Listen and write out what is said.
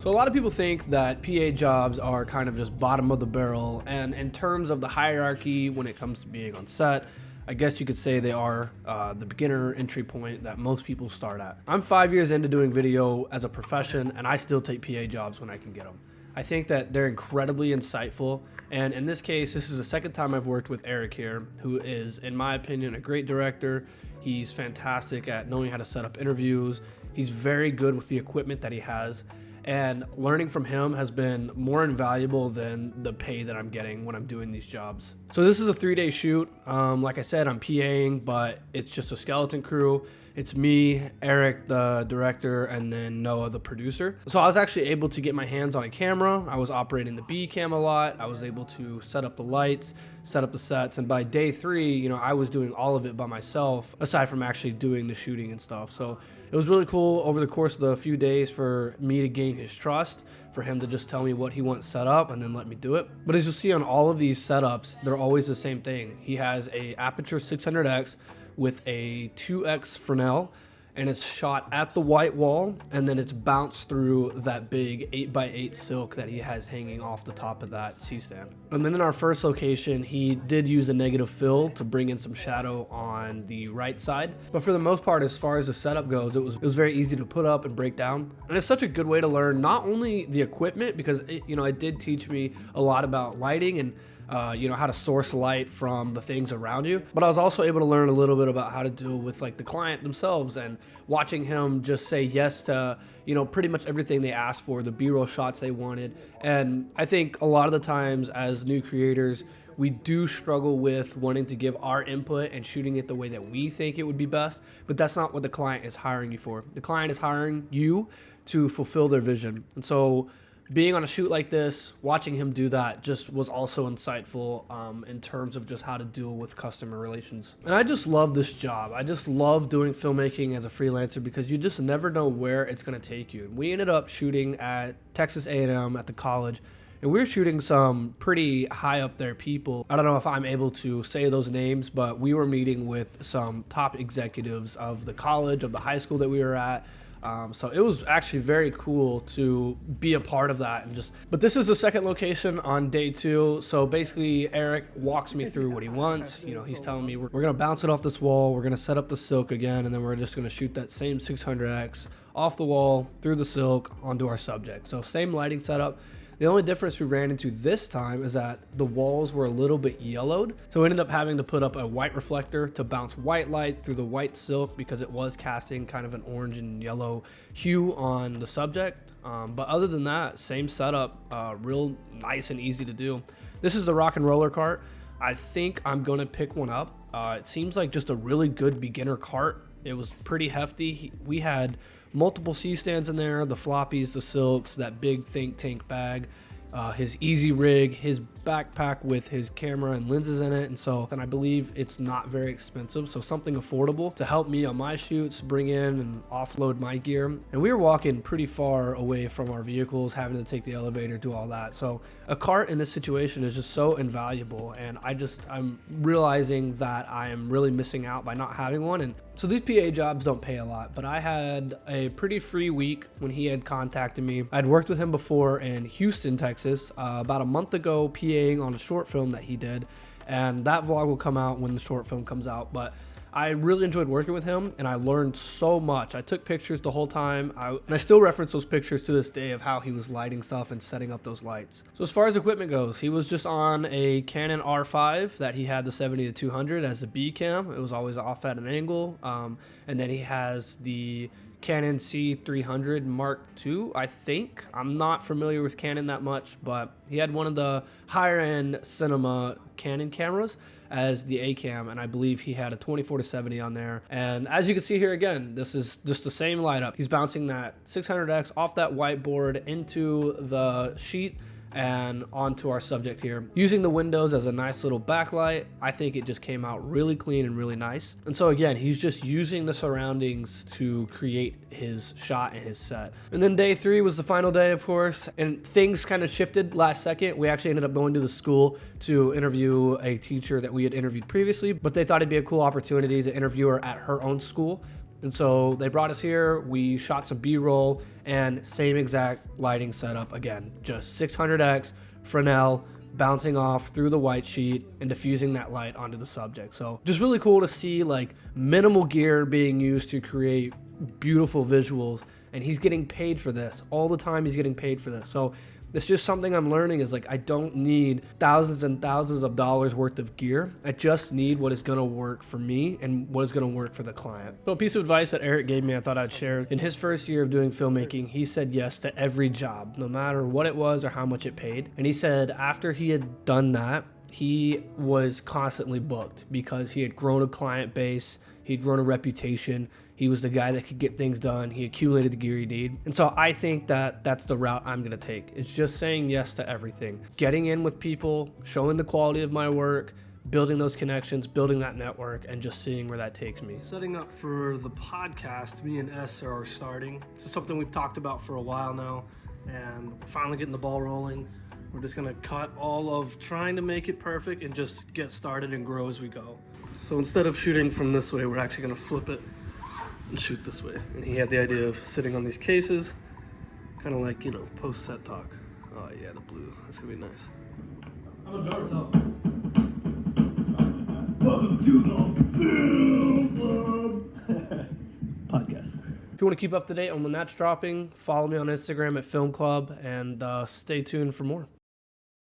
So a lot of people think that PA jobs are kind of just bottom of the barrel, and in terms of the hierarchy when it comes to being on set, I guess you could say they are the beginner entry point that most people start at. I'm 5 years into doing video as a profession, and I still take PA jobs when I can get them. I think that they're incredibly insightful, and in this case, this is the second time I've worked with Eric here, who is, in my opinion, a great director. He's fantastic at knowing how to set up interviews. He's very good with the equipment that he has. And learning from him has been more invaluable than the pay that I'm getting when I'm doing these jobs. So this is a 3-day shoot. Like I said, I'm PAing, but it's just a skeleton crew. It's me, Eric, the director, and then Noah, the producer. So I was actually able to get my hands on a camera. I was operating the B cam a lot. I was able to set up the lights, set up the sets. And by day 3, I was doing all of it by myself, aside from actually doing the shooting and stuff. So it was really cool over the course of the few days for me to gain his trust, for him to just tell me what he wants set up and then let me do it. But as you'll see on all of these setups, they're always the same thing. He has a Aperture 600X with a 2X Fresnel, and it's shot at the white wall, and then it's bounced through that big 8x8 silk that he has hanging off the top of that C-stand. And then in our first location, he did use a negative fill to bring in some shadow on the right side. But for the most part, as far as the setup goes, it was very easy to put up and break down. And it's such a good way to learn not only the equipment, because it did teach me a lot about lighting and how to source light from the things around you. But I was also able to learn a little bit about how to deal with like the client themselves, and watching him just say yes to, pretty much everything they asked for, the B-roll shots they wanted. And I think a lot of the times as new creators, we do struggle with wanting to give our input and shooting it the way that we think it would be best, but that's not what the client is hiring you for. The client is hiring you to fulfill their vision. And so being on a shoot like this, watching him do that just was also insightful in terms of just how to deal with customer relations. And I just love this job. I just love doing filmmaking as a freelancer because you just never know where it's going to take you. We ended up shooting at Texas A&M at the college, and we were shooting some pretty high up there people. I don't know if I'm able to say those names, but we were meeting with some top executives of the college, of the high school that we were at. So it was actually very cool to be a part of that. But this is the second location on day 2. So basically Eric walks me through what he wants. He's telling me we're going to bounce it off this wall. We're going to set up the silk again. And then we're just going to shoot that same 600X off the wall through the silk onto our subject. So same lighting setup. The only difference we ran into this time is that the walls were a little bit yellowed. So we ended up having to put up a white reflector to bounce white light through the white silk because it was casting kind of an orange and yellow hue on the subject. But other than that, same setup, real nice and easy to do. This is the rock and roller cart. I think I'm gonna pick one up. It seems like just a really good beginner cart. It was pretty hefty. We had multiple C-stands in there, the floppies, the silks, that big think tank bag, his easy rig, his backpack with his camera and lenses in it. And I believe it's not very expensive, so something affordable to help me on my shoots, bring in and offload my gear. And we were walking pretty far away from our vehicles, having to take the elevator, do all that. So a cart in this situation is just so invaluable, and I'm realizing that I am really missing out by not having one. And so these PA jobs don't pay a lot, but I had a pretty free week when he had contacted me. I'd worked with him before in Houston, Texas, about a month ago, PAing on a short film that he did, and that vlog will come out when the short film comes out. But I really enjoyed working with him, and I learned so much. I took pictures the whole time, and I still reference those pictures to this day of how he was lighting stuff and setting up those lights. So as far as equipment goes, he was just on a Canon R5 that he had the 70-200 as the B cam. It was always off at an angle, and then he has the Canon C300 Mark II, I think. I'm not familiar with Canon that much, but he had one of the higher end cinema Canon cameras as the A cam, and I believe he had a 24-70 on there. And as you can see here again, this is just the same light up. He's bouncing that 600X off that whiteboard into the sheet and onto our subject here. Using the windows as a nice little backlight, I think it just came out really clean and really nice. And so again, he's just using the surroundings to create his shot and his set. And then day 3 was the final day, of course, and things kind of shifted last second. We actually ended up going to the school to interview a teacher that we had interviewed previously, but they thought it'd be a cool opportunity to interview her at her own school. And so they brought us here, we shot some B-roll, and same exact lighting setup again, just 600X, Fresnel, bouncing off through the white sheet and diffusing that light onto the subject. So just really cool to see like minimal gear being used to create beautiful visuals, and he's getting paid for this all the time. He's getting paid for this. So it's just something I'm learning is like, I don't need thousands and thousands of dollars worth of gear. I just need what is going to work for me and what is going to work for the client. So a piece of advice that Eric gave me, I thought I'd share. In his first year of doing filmmaking, he said yes to every job, no matter what it was or how much it paid. And he said after he had done that, he was constantly booked because he had grown a client base, he'd grown a reputation, he was the guy that could get things done, he accumulated the gear he needed. And so I think that that's the route I'm gonna take. It's just saying yes to everything. Getting in with people, showing the quality of my work, building those connections, building that network, and just seeing where that takes me. Setting up for the podcast, me and S are starting. This is something we've talked about for a while now, and we're finally getting the ball rolling. We're just gonna cut all of trying to make it perfect and just get started and grow as we go. So instead of shooting from this way, we're actually gonna flip it and shoot this way. And he had the idea of sitting on these cases, kind of like, you know, post-set talk. Oh yeah, the blue, that's gonna be nice. I'm a dark help. Welcome to the Film Club podcast. If you want to keep up to date on when that's dropping, follow me on Instagram at Film Club, and stay tuned for more.